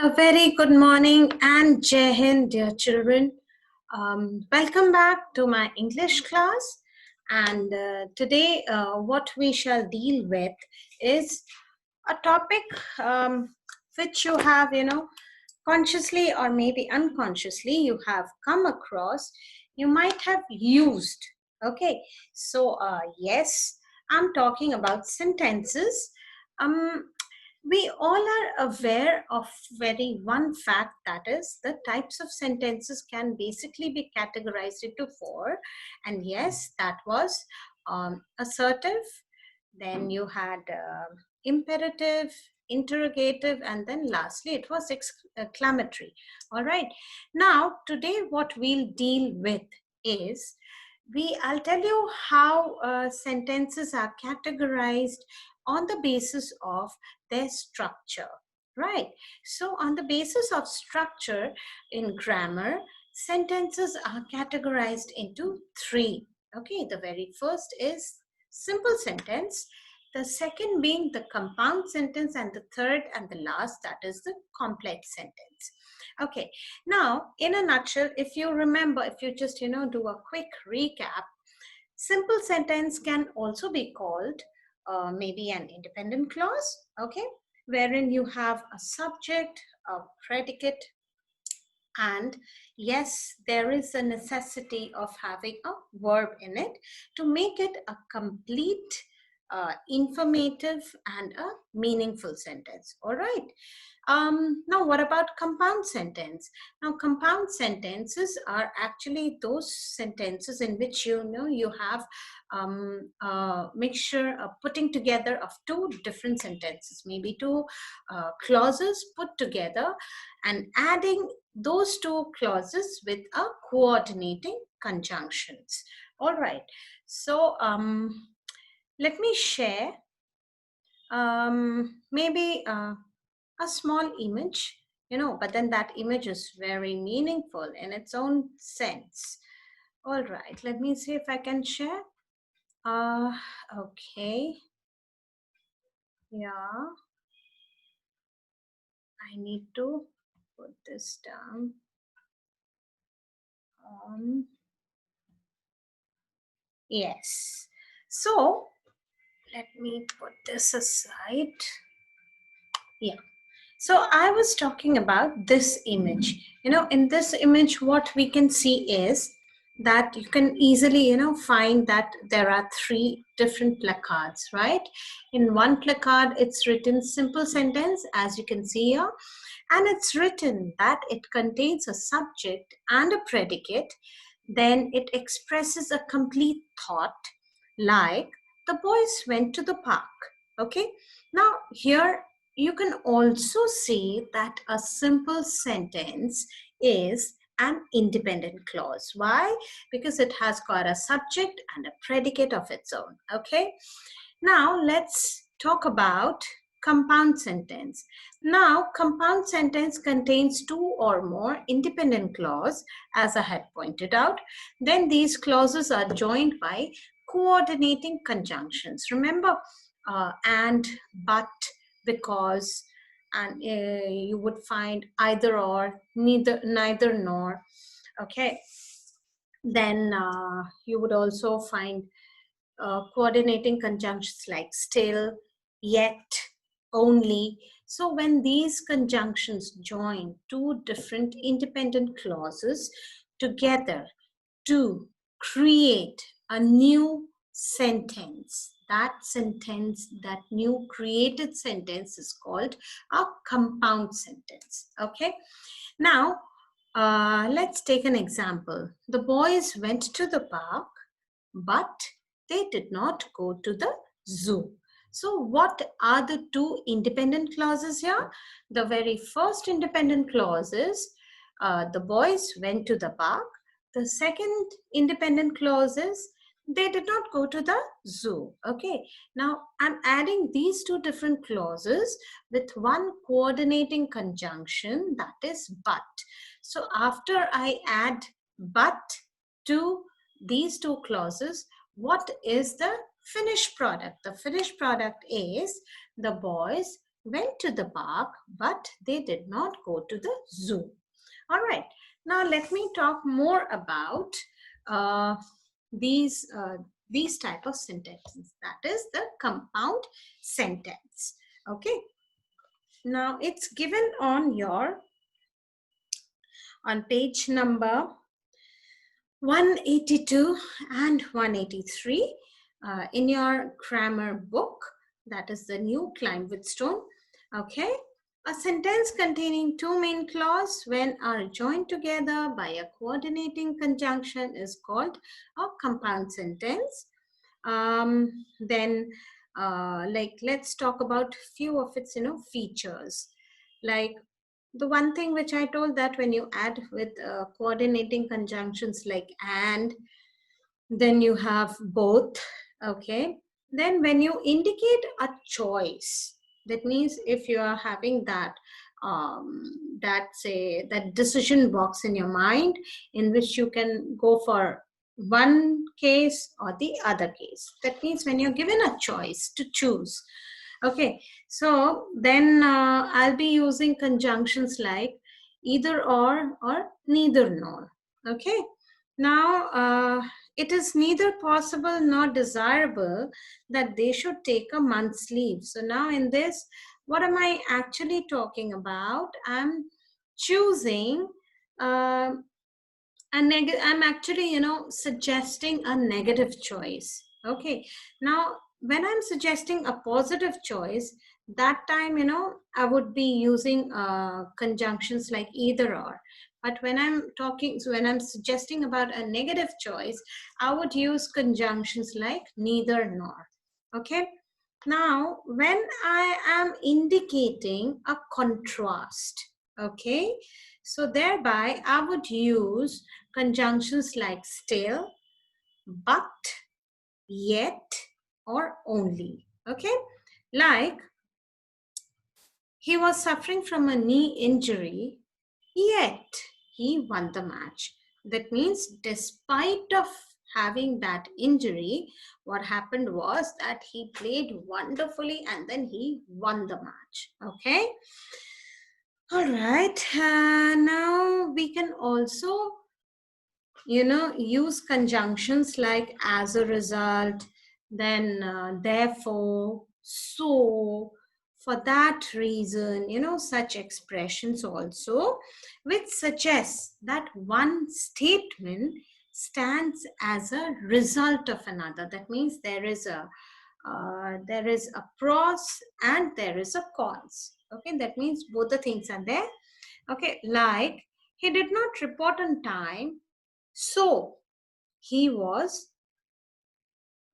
A very good morning and Jai Hind, dear children. Welcome back to my English class. And today, what we shall deal with is a topic which you have, consciously or maybe unconsciously, you have come across, you might have used. Okay, so yes, I'm talking about sentences. Um, we all are aware of very one fact, that is the types of sentences can basically be categorized into four. And yes, that was assertive, then you had imperative, interrogative, and then lastly it was exclamatory. All right, now today what we'll deal with is I'll tell you how sentences are categorized on the basis of their structure, right? So on the basis of structure in grammar, sentences are categorized into three. Okay, the very first is simple sentence, the second being the compound sentence, and the third and the last, that is the complex sentence. Okay, now in a nutshell, if you remember, if you just do a quick recap, simple sentence can also be called maybe an independent clause, okay, wherein you have a subject, a predicate, and yes, there is a necessity of having a verb in it to make it a complete, informative, and a meaningful sentence. All right. Now, what about compound sentence? Now, compound sentences are actually those sentences in which you have mixture, putting together of two different sentences, maybe two clauses put together, and adding those two clauses with a coordinating conjunctions. All right. So let me share maybe a small image, but then that image is very meaningful in its own sense. All right, let me see if I can share. Okay. Yeah. I need to put this down. Yes. So let me put this aside. Yeah. So I was talking about this image. In this image, what we can see is that you can easily, find that there are three different placards, right? In one placard, it's written simple sentence, as you can see here, and it's written that it contains a subject and a predicate. Then it expresses a complete thought, like the boys went to the park. Okay. Now here you can also see that a simple sentence is an independent clause. Why? Because it has got a subject and a predicate of its own. Okay. Now let's talk about compound sentence. Now, compound sentence contains two or more independent clauses, as I had pointed out. Then these clauses are joined by coordinating conjunctions. Remember, and, but, because, and you would find either or, neither nor. Okay. Then you would also find coordinating conjunctions like still, yet, only. So when these conjunctions join two different independent clauses together to create a new sentence, that new created sentence is called a compound sentence. Okay. Now, let's take an example. The boys went to the park, but they did not go to the zoo. So what are the two independent clauses here? The very first independent clause is the boys went to the park. The second independent clause is they did not go to the zoo. Okay. Now I'm adding these two different clauses with one coordinating conjunction, that is but. So after I add but to these two clauses, what is the finished product? The finished product is the boys went to the park, but they did not go to the zoo. All right. Now let me talk more about uh, these type of sentences. That is the compound sentence. Okay. Now it's given on page number 182 and 183 in your grammar book. That is the new Climb with Stone. Okay. A sentence containing two main clauses when are joined together by a coordinating conjunction is called a compound sentence. Then like let's talk about few of its features. Like the one thing which I told, that when you add with coordinating conjunctions like and, then you have both. Okay. Then when you indicate a choice, that means if you are having that decision box in your mind in which you can go for one case or the other case. That means when you're given a choice to choose. Okay, so then I'll be using conjunctions like either or neither nor. Okay, now it is neither possible nor desirable that they should take a month's leave. So now in this, what am I actually talking about? I'm choosing I'm actually suggesting a negative choice. Okay, now when I'm suggesting a positive choice, that time I would be using conjunctions like either or. But when I'm suggesting about a negative choice, I would use conjunctions like neither nor. Okay, now when I am indicating a contrast, okay, so thereby I would use conjunctions like still, but, yet, or only. Okay, like he was suffering from a knee injury, yet he won the match. That means despite of having that injury, what happened was that he played wonderfully and then he won the match. Okay, all right. Now we can also use conjunctions like as a result, then therefore, so, for that reason, such expressions also, which suggests that one statement stands as a result of another. That means there is a pros and there is a cons. Okay, that means both the things are there. Okay, like he did not report on time, so he was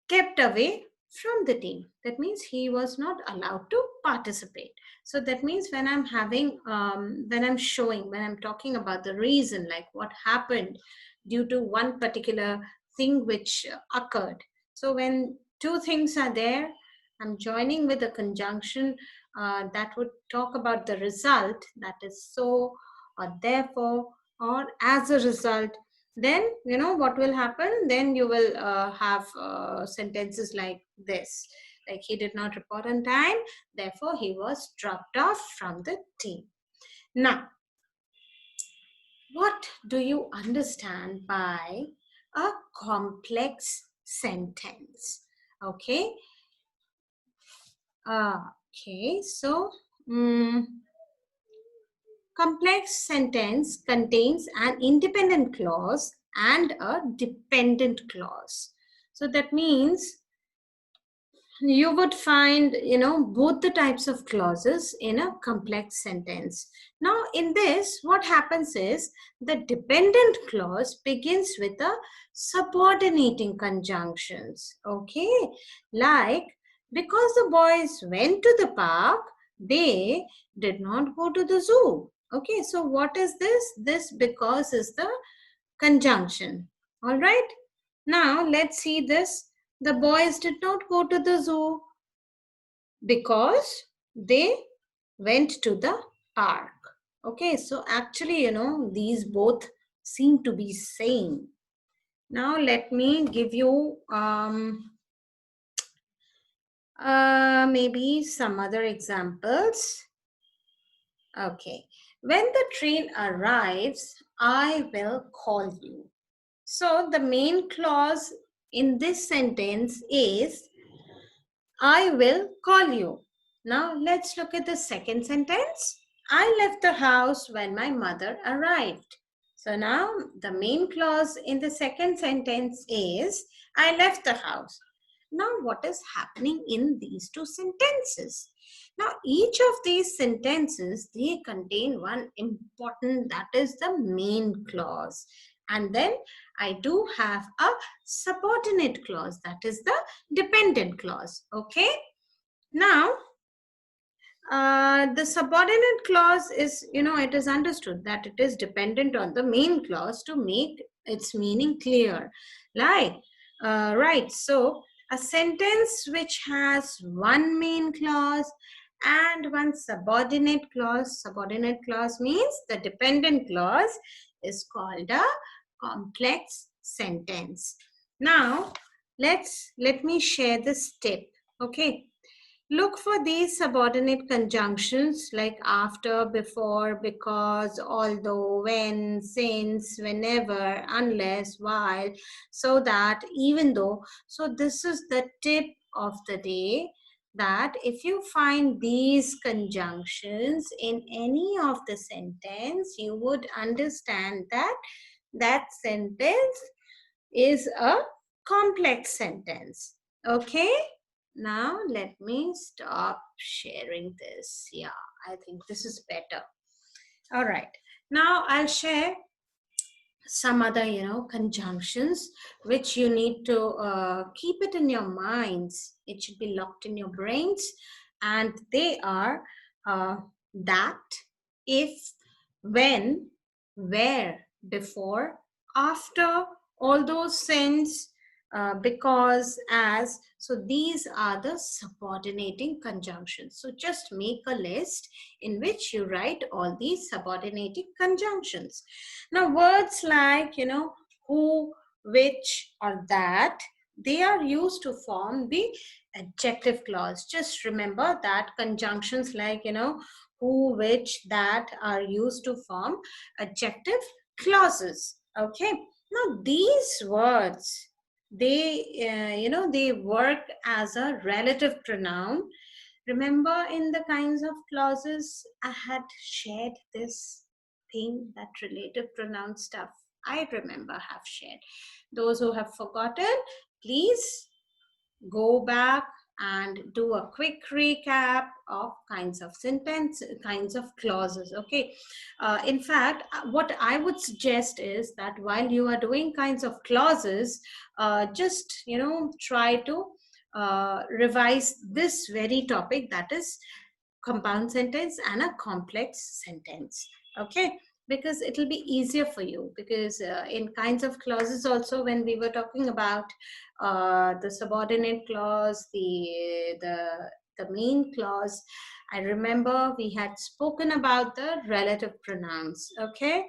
kept away from the team. That means he was not allowed to participate. So that means when I'm when I'm talking about the reason, like what happened due to one particular thing which occurred. So when two things are there, I'm joining with a conjunction that would talk about the result, that is so, or therefore, or as a result. Then what will happen, then you will have sentences like this, like he did not report on time, therefore he was dropped off from the team. Now what do you understand by a complex sentence? Okay, okay, so complex sentence contains an independent clause and a dependent clause. So that means you would find both the types of clauses in a complex sentence. Now in this, what happens is the dependent clause begins with a subordinating conjunctions. Okay, like because the boys went to the park, they did not go to the zoo. Okay, so what is this because is the conjunction. All right, now let's see this. The boys did not go to the zoo because they went to the park. Okay, so actually, these both seem to be same. Now let me give you Maybe some other examples. Okay. When the train arrives, I will call you. So the main clause in this sentence is I will call you. Now let's look at the second sentence. I left the house when my mother arrived. So now the main clause in the second sentence is I left the house. Now what is happening in these two sentences? Now each of these sentences, they contain one important, that is the main clause. And then I do have a subordinate clause, that is the dependent clause. Okay. Now, the subordinate clause is, it is understood that it is dependent on the main clause to make its meaning clear. Like, right. So, a sentence which has one main clause and one subordinate clause means the dependent clause is called a complex sentence. Now, let me share this tip. Okay. Look for these subordinate conjunctions like after, before, because, although, when, since, whenever, unless, while, so that, even though. So this is the tip of the day, that if you find these conjunctions in any of the sentence, you would understand that that sentence is a complex sentence. Okay. Now let me stop sharing this. Yeah, I think this is better. All right. Now I'll share some other, conjunctions which you need to keep it in your minds. It should be locked in your brains. And they are that, if, when, where, before, after, all those since, because, as. So these are the subordinating conjunctions. So just make a list in which you write all these subordinating conjunctions. Now words like, who, which, or that, they are used to form the adjective clause. Just remember that conjunctions like, who, which, that are used to form adjective clauses. Okay. Now these words, they work as a relative pronoun. Remember, in the kinds of clauses, I had shared this thing, that relative pronoun stuff. I remember have shared. Those who have forgotten, please go back and do a quick recap of kinds of sentence, kinds of clauses. Okay. In fact, what I would suggest is that while you are doing kinds of clauses, just try to revise this very topic, that is compound sentence and a complex sentence. Okay. Because it will be easier for you, because in kinds of clauses also, when we were talking about the subordinate clause, the main clause, I remember we had spoken about the relative pronouns. Okay.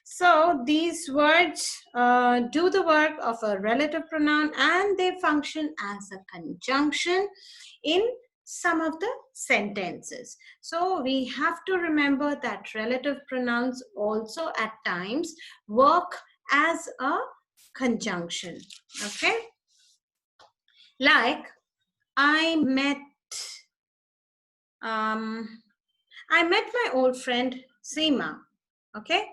So these words do the work of a relative pronoun, and they function as a conjunction in some of the sentences. So we have to remember that relative pronouns also at times work as a conjunction. Okay. Like, I met my old friend Seema. Okay.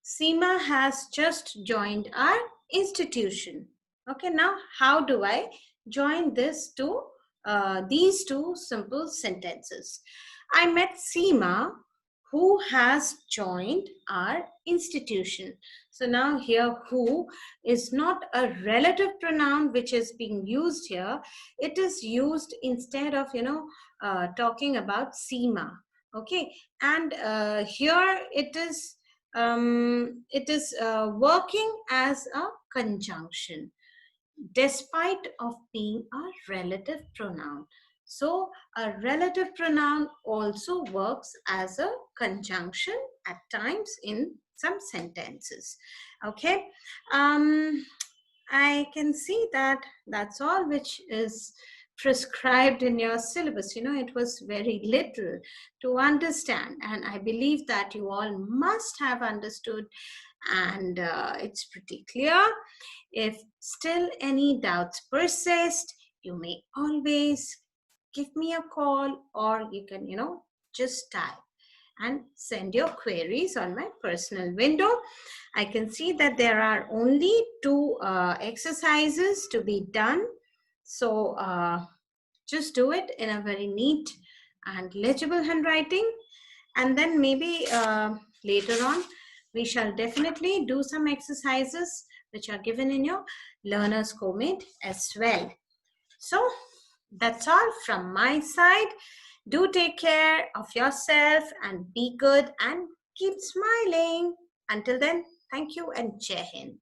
Seema has just joined our institution. Okay. Now, how do I join these two simple sentences? I met Seema, who has joined our institution. So now here, who is not a relative pronoun which is being used here. It is used instead of, talking about Seema. Okay. And here it is working as a conjunction despite of being a relative pronoun. So a relative pronoun also works as a conjunction at times in some sentences. Okay. I can see that that's all which is prescribed in your syllabus. It was very little to understand, and I believe that you all must have understood, and it's pretty clear. If still any doubts persist, you may always give me a call, or you can, just type and send your queries on my personal window. I can see that there are only two exercises to be done. So just do it in a very neat and legible handwriting. And then maybe later on, we shall definitely do some exercises which are given in your learner's co-mate as well. So that's all from my side. Do take care of yourself and be good and keep smiling. Until then, thank you and Jai Hind.